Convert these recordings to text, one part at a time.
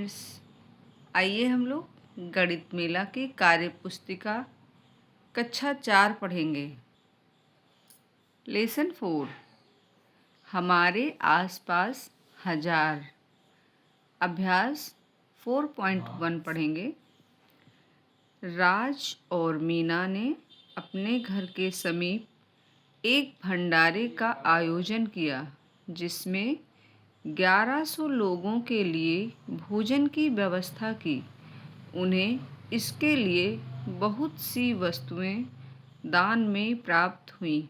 Miss. आइए हम लोग गणित मेला की कार्य पुस्तिका कक्षा 4 पढ़ेंगे। लेसन 4 हमारे आसपास हजार। अभ्यास 4.1 पढ़ेंगे। राज और मीना ने अपने घर के समीप एक भंडारे का आयोजन किया जिसमें 1100 लोगों के लिए भोजन की व्यवस्था की। उन्हें इसके लिए बहुत सी वस्तुएं दान में प्राप्त हुईं।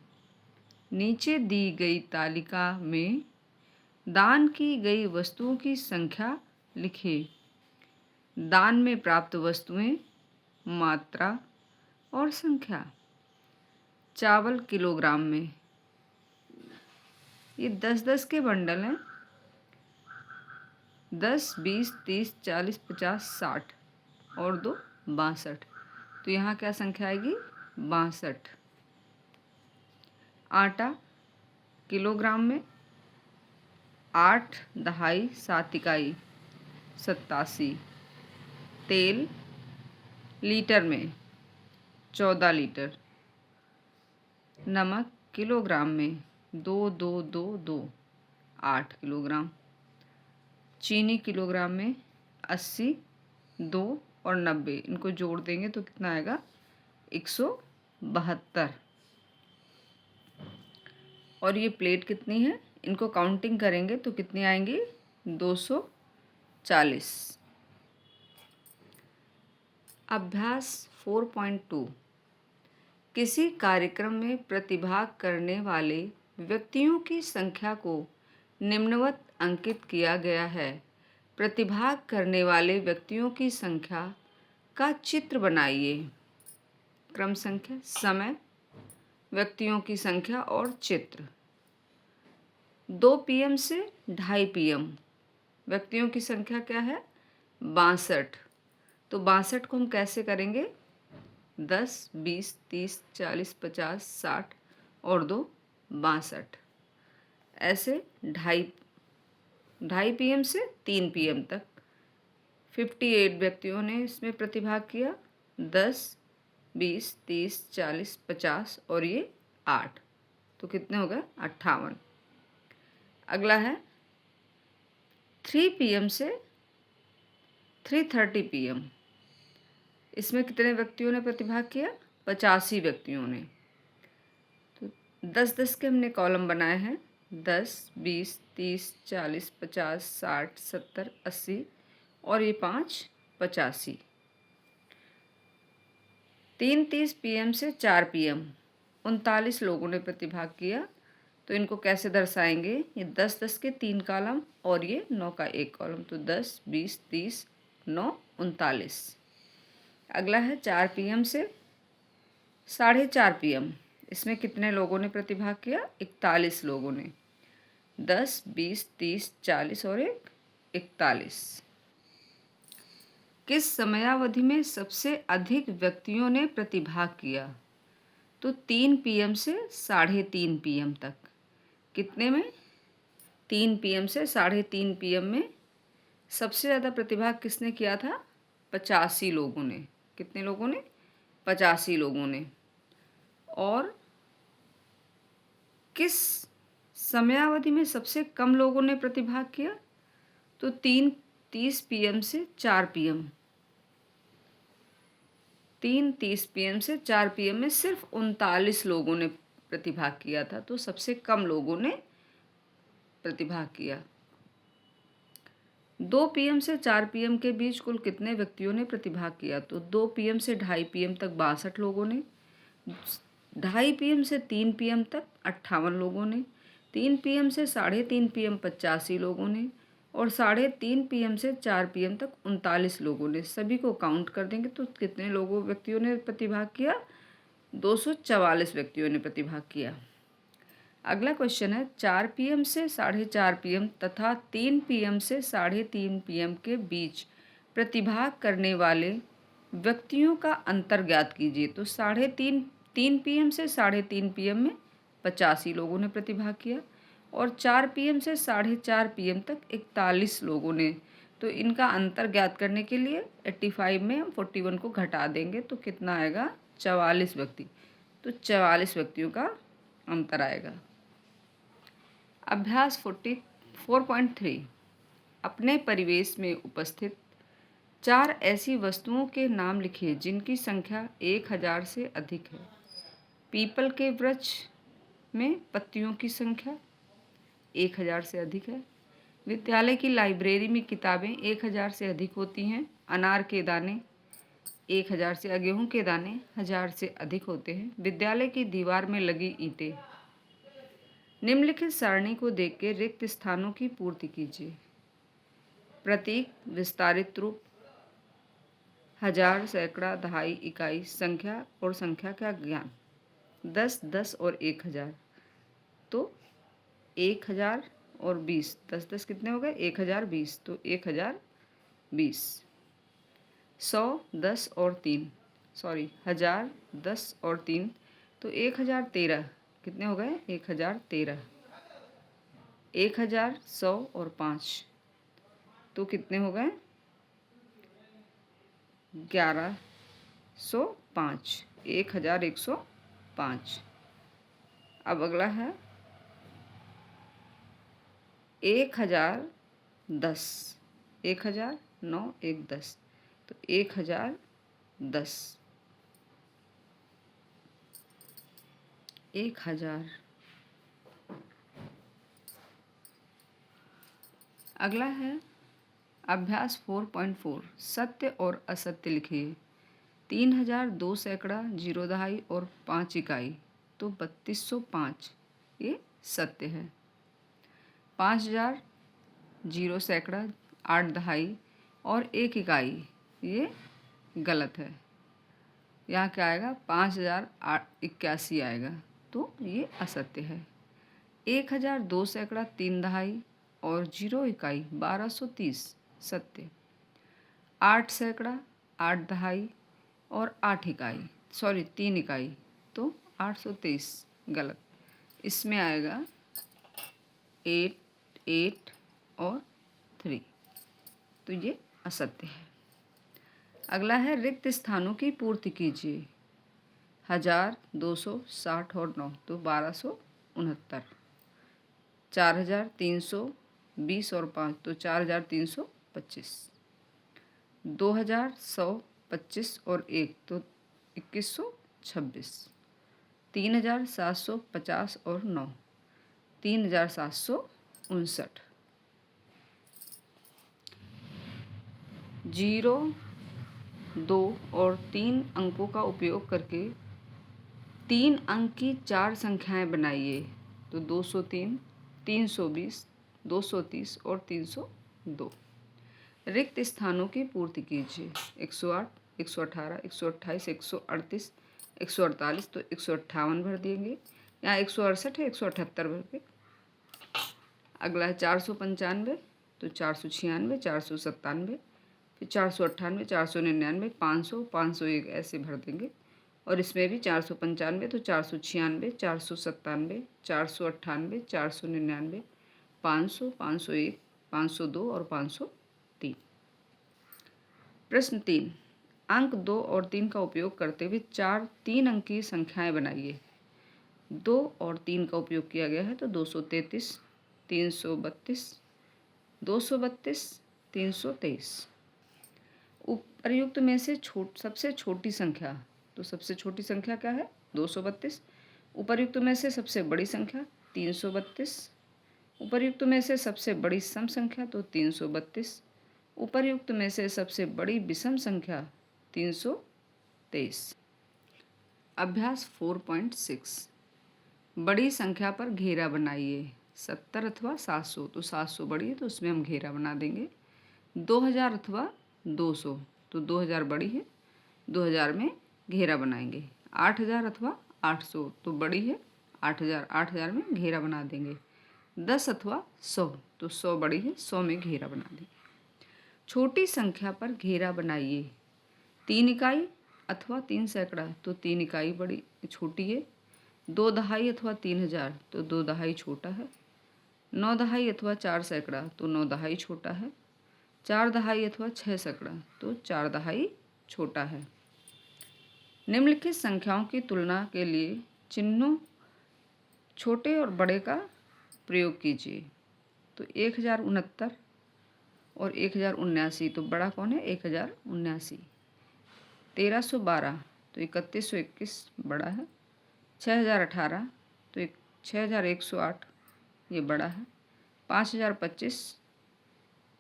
नीचे दी गई तालिका में दान की गई वस्तुओं की संख्या लिखें। दान में प्राप्त वस्तुएं, मात्रा और संख्या। चावल किलोग्राम में, ये 10-10 के बंडल हैं। 10, 20, 30, 40, 50, 60 और 2 62। तो यहाँ क्या संख्या आएगी? 62। आटा किलोग्राम में 8 दहाई 7 इकाई 87। तेल लीटर में 14 लीटर। नमक किलोग्राम में 2 8 किलोग्राम। चीनी किलोग्राम में 80, 2 और 90, इनको जोड़ देंगे तो कितना आएगा? 172। और ये प्लेट कितनी है? इनको काउंटिंग करेंगे तो कितनी आएंगी? 240। अभ्यास 4.2 किसी कार्यक्रम में प्रतिभाग करने वाले व्यक्तियों की संख्या को निम्नवत अंकित किया गया है। प्रतिभाग करने वाले व्यक्तियों की संख्या का चित्र बनाइए। क्रम संख्या, समय, व्यक्तियों की संख्या और चित्र। 2 PM से 2:30 PM व्यक्तियों की संख्या क्या है? 62। तो 62 को हम कैसे करेंगे? 10, 20, 30, 40, 50, 60 और 2 62। ऐसे 2:30 PM से 3 PM तक 58 व्यक्तियों ने इसमें प्रतिभाग किया। 10, 20, 30, 40, 50 और ये 8, तो कितने हो गए? 58। अगला है 3 PM से 3:30 PM। इसमें कितने व्यक्तियों ने प्रतिभाग किया? 85 व्यक्तियों ने। तो 10-10 के हमने कॉलम बनाए हैं। 10, 20, 30, 40, 50, 60, 70, 80 और ये 5 85। 3:30 PM से 4 PM 39 लोगों ने प्रतिभाग किया। तो इनको कैसे दर्शाएंगे? ये 10-10 के 3 कॉलम और ये 9 का 1 कॉलम। तो 10, 20, 30, 9, 39। अगला है 4 PM से 4:30 PM। इसमें कितने लोगों ने प्रतिभाग किया? 41 लोगों ने। 10, 20, 30, 40 और 1 41। किस समयावधि में सबसे अधिक व्यक्तियों ने प्रतिभाग किया? तो 3 PM से 3:30 PM तक। कितने में? 3 PM से 3:30 PM में सबसे ज़्यादा प्रतिभाग किसने किया था? 85 लोगों ने। कितने लोगों ने? 85 लोगों ने। और किस समयावधि में सबसे कम लोगों ने प्रतिभाग किया? तो 3:30 PM से 4 PM। 3:30 PM से 4 PM में सिर्फ 39 लोगों ने प्रतिभाग किया था। तो सबसे कम लोगों ने प्रतिभाग किया। 2 PM से 4 PM के बीच कुल कितने व्यक्तियों ने प्रतिभाग किया? तो 2 PM से 2:30 PM तक 62 लोगों ने। 2:30 PM से 3 PM तक 58 लोगों ने। 3 PM से 3:30 PM 85 लोगों ने। और 3:30 PM से 4 PM तक 39 लोगों ने। सभी को काउंट कर देंगे तो कितने व्यक्तियों ने प्रतिभाग किया? 244 व्यक्तियों ने प्रतिभाग किया। अगला क्वेश्चन है 4 PM से 4:30 PM तथा 3 PM से 3:30 PM के बीच प्रतिभाग करने वाले व्यक्तियों का अंतर ज्ञात कीजिए। तो 3 PM से 3:30 PM में 85 लोगों ने प्रतिभाग किया और 4 PM से 4:30 PM तक 41 लोगों ने तो इनका अंतर ज्ञात करने के लिए 85 में हम 41 को घटा देंगे तो कितना आएगा, 44 व्यक्ति। तो 44 व्यक्तियों का अंतर आएगा। अभ्यास 4.3 अपने परिवेश में उपस्थित 4 ऐसी वस्तुओं के नाम लिखिए जिनकी संख्या 1000 से अधिक है। पीपल के वृक्ष में पत्तियों की संख्या 1000 से अधिक है। विद्यालय की लाइब्रेरी में किताबें 1000 से अधिक होती हैं। अनार के दाने 1000 से, गेहूं के दाने 1000 से अधिक होते हैं। विद्यालय की दीवार में लगी ईंटें। निम्नलिखित सारणी को देख के रिक्त स्थानों की पूर्ति कीजिए। प्रतीक, विस्तारित रूप, 1000, सैकड़ा, दहाई, इकाई, संख्या और संख्या का ज्ञान, 10, 10 और 1000। तो 1000 और 20, 10 10 कितने हो गए, 1020। तो 1020। 100, 10 और 3, 1000, 10 और 3, तो 1013 कितने हो गए, 1013। 1000, 100 और 5, तो कितने हो गए, 1105, 1105। अब अगला है 1010, 1000, 9, 1, 10, तो 1010, 1000। अगला है अभ्यास 4.4 सत्य और असत्य लिखिए। 3000, 2 सैकड़ा, 0 दहाई और 5 इकाई, तो 3205 ये सत्य है। 5000, 0 सैकड़ा, 8 दहाई और 1 इकाई, ये गलत है। यहाँ क्या आएगा, 5081 आएगा, तो ये असत्य है। 1000, 2 सैकड़ा, 3 दहाई और 0 इकाई, 1230 सत्य। 8 सैकड़ा, 8 दहाई और 8 इकाई, 3 इकाई, तो 823 गलत। इसमें आएगा 8, 8 और 3, तो ये असत्य है। अगला है रिक्त स्थानों की पूर्ति कीजिए। 1000, 200, 60 और 9, तो 1269। 4300, 20 और 5, तो 4325। 2100, 25 और 1, तो 2126। 3750 और 9, 3759। 0, 2 और 3 अंकों का उपयोग करके 3 अंक की 4 संख्याएं बनाइए। तो 203, 320, 230 और 302। रिक्त स्थानों की पूर्ति कीजिए। 108, 118, 128, 138, 148, तो 158 भर देंगे। यहाँ 168 है, 178 भर के। अगला है 495, तो 496, 497, फिर 498, 499, 500, 501 ऐसे भर देंगे। और इसमें भी 495, तो 496, 497, 498, 499, 500, 501, 502 और 503। प्रश्न 3, अंक 2 और 3 का उपयोग करते हुए 3 अंक की संख्याएं बनाइए। 2 और 3 का उपयोग किया गया है, तो 233, 332, 232, 323। उपर्युक्त में से सबसे छोटी संख्या, तो सबसे छोटी संख्या क्या है, 232। उपर्युक्त में से सबसे बड़ी संख्या 332। उपर्युक्त में से सबसे बड़ी सम संख्या, तो 332। उपर्युक्त में से सबसे बड़ी विषम संख्या 323। अभ्यास 4.6 बड़ी संख्या पर घेरा बनाइए। 70 अथवा 700, तो 700 बड़ी है, तो उसमें हम घेरा बना देंगे। 2000 अथवा 200, तो 2000 बड़ी है, 2000 में घेरा बनाएंगे। 8000 अथवा 800, तो बड़ी है, 8000 में घेरा बना देंगे। 10 अथवा 100, तो 100 बड़ी है, 100 में घेरा बना देंगे। छोटी संख्या पर घेरा बनाइए। 3 इकाई अथवा 3 सैकड़ा, तो 3 इकाई बड़ी छोटी है। 2 दहाई अथवा 3000, तो 2 दहाई छोटा है। 9 दहाई अथवा 4 सैकड़ा, तो 9 दहाई छोटा है। 4 दहाई अथवा 6 सैकड़ा, तो 4 दहाई छोटा है। निम्नलिखित संख्याओं की तुलना के लिए चिन्हों छोटे और बड़े का प्रयोग कीजिए। तो 1069 और 1079, तो बड़ा कौन है? 1079। 1312 तो 3121 बड़ा है। 6018 तो 6108 ये बड़ा है। 5025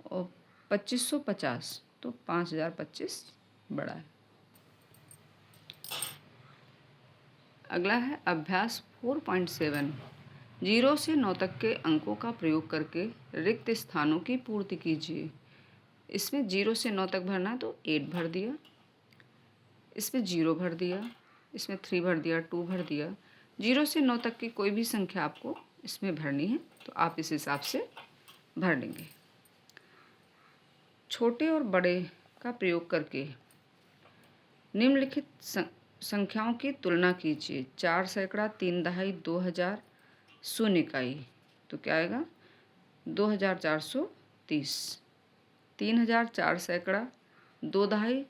और 2550 तो 5025 बड़ा है। अगला है अभ्यास 4.7। 0 से 9 तक के अंकों का प्रयोग करके रिक्त स्थानों की पूर्ति कीजिए। इसमें 0 से 9 तक भरना है तो 8 भर दिया, इसमें 0 भर दिया, इसमें 3 भर दिया, 2 भर दिया। 0 से 9 तक की कोई भी संख्या आपको इसमें भरनी है तो आप इस हिसाब से भर देंगे। छोटे और बड़े का प्रयोग करके निम्नलिखित संख्याओं की तुलना कीजिए। 4 सैकड़ा, 3 दहाई, 2000, 0 इकाई, तो क्या आएगा? 2430। 3000 4 सैकड़ा, 2 दहाई,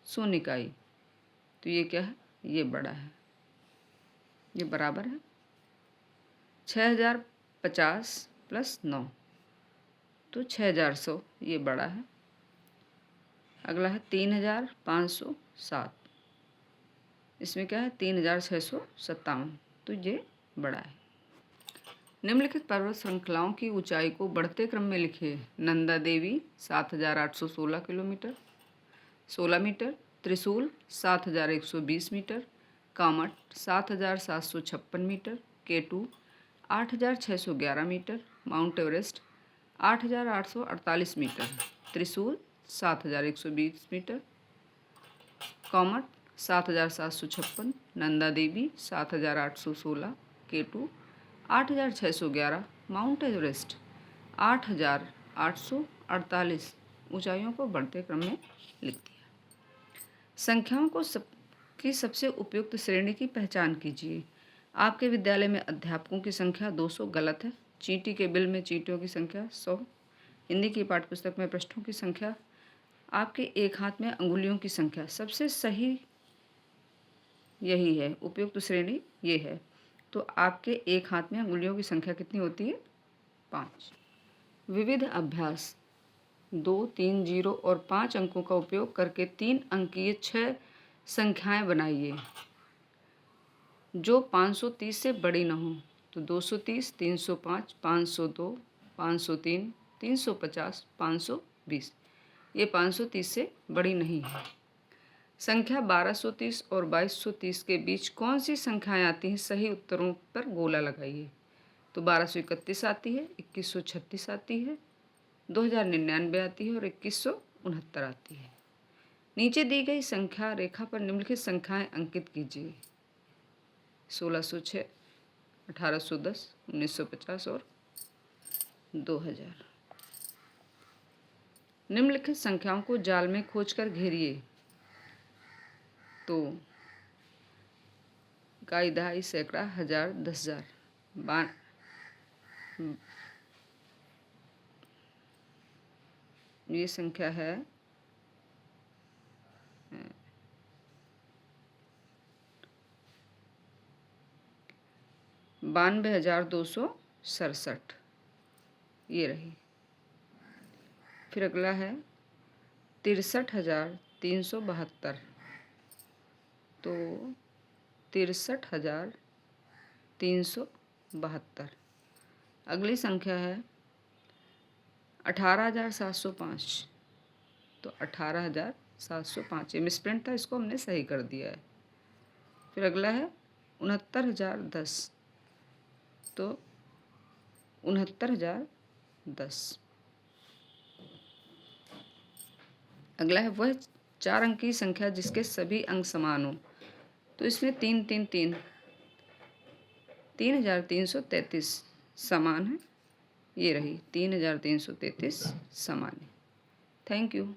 0 इकाई, तो ये क्या है? ये बड़ा है, ये बराबर है। 6050 प्लस 9 तो 6100, ये बड़ा है। अगला है 3507, इसमें क्या है? 3657, तो ये बड़ा है। निम्नलिखित पर्वत श्रृंखलाओं की ऊंचाई को बढ़ते क्रम में लिखिए। Nanda Devi 7816 kilometre 16 metre, Trishul 7120 metre, Kamet 7756 metre, K2 8611 metre, Mount Everest 8848 metre, Trishul 7120 metre, Kamet 7756, Nanda Devi 7816, K2 8611, Mount Everest 8848 ऊंचाइयों को बढ़ते क्रम में लिख दिया। संख्याओं की सबसे उपयुक्त श्रेणी की पहचान कीजिए। आपके विद्यालय में अध्यापकों की संख्या 200 गलत है। चींटी के बिल में चींटियों की संख्या 100। हिंदी की पाठ्यपुस्तक में पृष्ठों की संख्या। आपके एक हाथ में अंगुलियों की संख्या। सबसे सही यही है, उपयुक्त श्रेणी ये है। तो आपके एक हाथ में अंगुलियों की संख्या कितनी होती है? 5। विविध अभ्यास 2, 3, 0 और 5 अंकों का उपयोग करके 3 अंकीय 6 संख्याएं बनाइए जो 530 से बड़ी न हो। तो 230, 305, 502, 503, 350, 520, ये 530 से बड़ी नहीं है। संख्या 1230 और 2230 के बीच कौन सी संख्याएं आती हैं? सही उत्तरों पर गोला लगाइए। तो 1231 आती है, 2136 आती है, 2099 आती है और 2169 आती है। नीचे दी गई संख्या रेखा पर निम्नलिखित संख्याएं अंकित कीजिए। 1606, 1810, 1950 और 2000। निम्नलिखित संख्याओं को जाल में खोजकर घेरिए। तो इकाई, दहाई, सैकड़ा, हजार, 10,000, ये संख्या है 92,267, ये रही। फिर अगला है 63,372, तो 63,372। अगली संख्या है 18,705, तो 18,705, ये मिसप्रिंट था, इसको हमने सही कर दिया है। फिर अगला है 69,010, तो 69,010। अगला है वह 4 अंक की संख्या जिसके सभी अंक समान हो। तो इसमें 3, 3, 3, 3,333 समान है, ये रही 3,333 समान है। Thank you.